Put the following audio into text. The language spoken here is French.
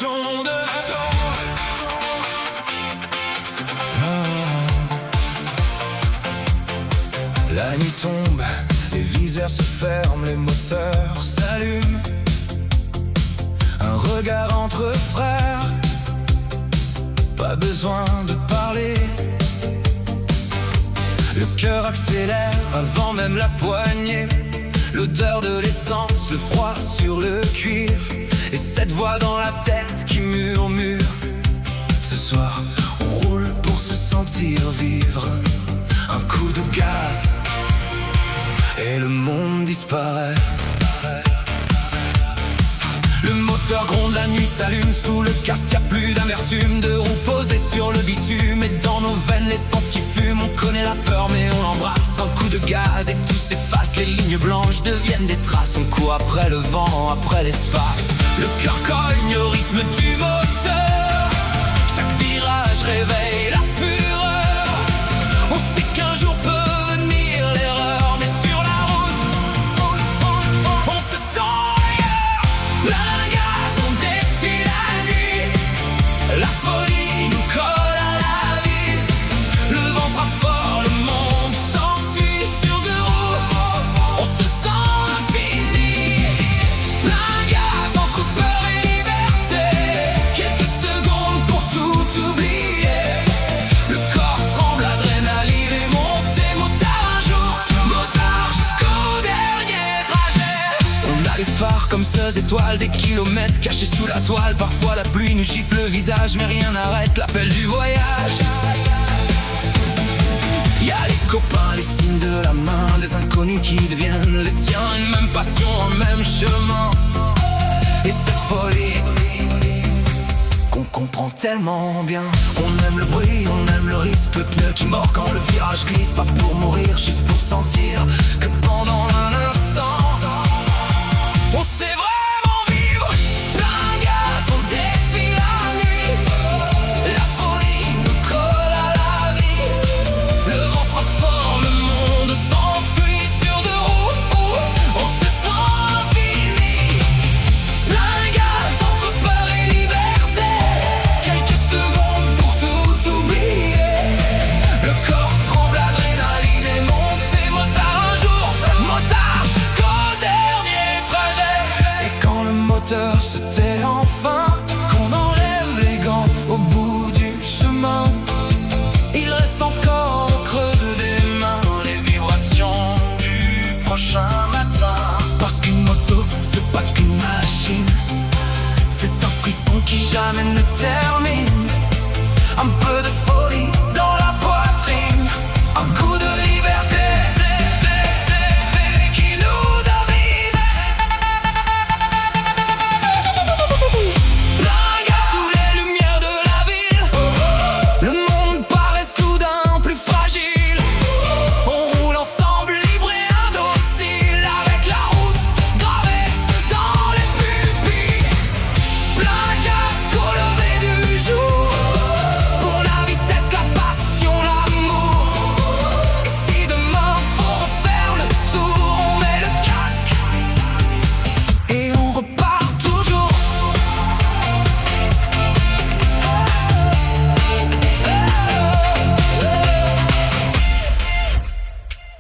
bouton de La nuit tombe, les viseurs se ferment, les moteurs s'allument. Un regard entre frères, pas besoin de parler. Le cœur accélère avant même la poignée. L'odeur de l'essence, le froid sur le cuir, et cette voix dans la tête qui murmure: ce soir, on roule pour se sentir vivre. Un coup de gaz, et le monde disparaît. Le moteur gronde, la nuit s'allume. Sous le casque, y'a plus d'amertume. De roues posées sur le bitume, et dans nos veines l'essence qui fume. On connaît la peur mais on l'embrasse. Un coup de gaz et tout s'efface. Les lignes blanches deviennent des traces. On court après le vent, après l'espace. Le cœur cogne au rythme du moteur. Chaque virage réveille la fureur. On sait qu'un jour peut venir l'erreur, mais sur la route, on se sent ailleurs. Plein de gaz, on défie la nuit. La folie nous colle à la vie. Le vent frappe fort, le monde s'enfuit sur deux roues. On se sent infini. Plein de gaz entre peur et liberté. Quelques secondes pour tout oublier. Le corps tremble, l'adrénaline est montée. Motard un jour, motard jusqu'au dernier trajet. On a les phares comme ces étoiles, des kilomètres cachés sous la toile. Parfois la pluie nous gifle le visage, mais rien n'arrête l'appel du voyage. Y'a les copains, les signes de la main, des inconnus qui deviennent les tiens. Une même passion, un même chemin. Et cette folie qu'on comprend tellement bien. On aime le bruit, on aime le risque. Le pneu qui mord quand le virage glisse. Pas pour mourir, juste pour sentir que pendant un instant on sait vraiment vivre. Plein de gaz, on défie la nuit. La folie nous colle à la vie. Le vent frappe fort, le monde s'enfuit sur deux roues. On se sent infini. Plein de gaz entre peur et liberté. Quelques secondes pour tout oublier. Le corps tremble, l'adrénaline est montée. Motard un jour, motard jusqu'au dernier trajet. Et quand le moteur se tait enfin, qu'on enlève les gants au bout du chemin, il reste encore au creux des mains les vibrations du prochain matin. Parce qu'une moto, c'est pas qu'une machine, c'est un frisson qui jamais ne termine. Un peu de folie,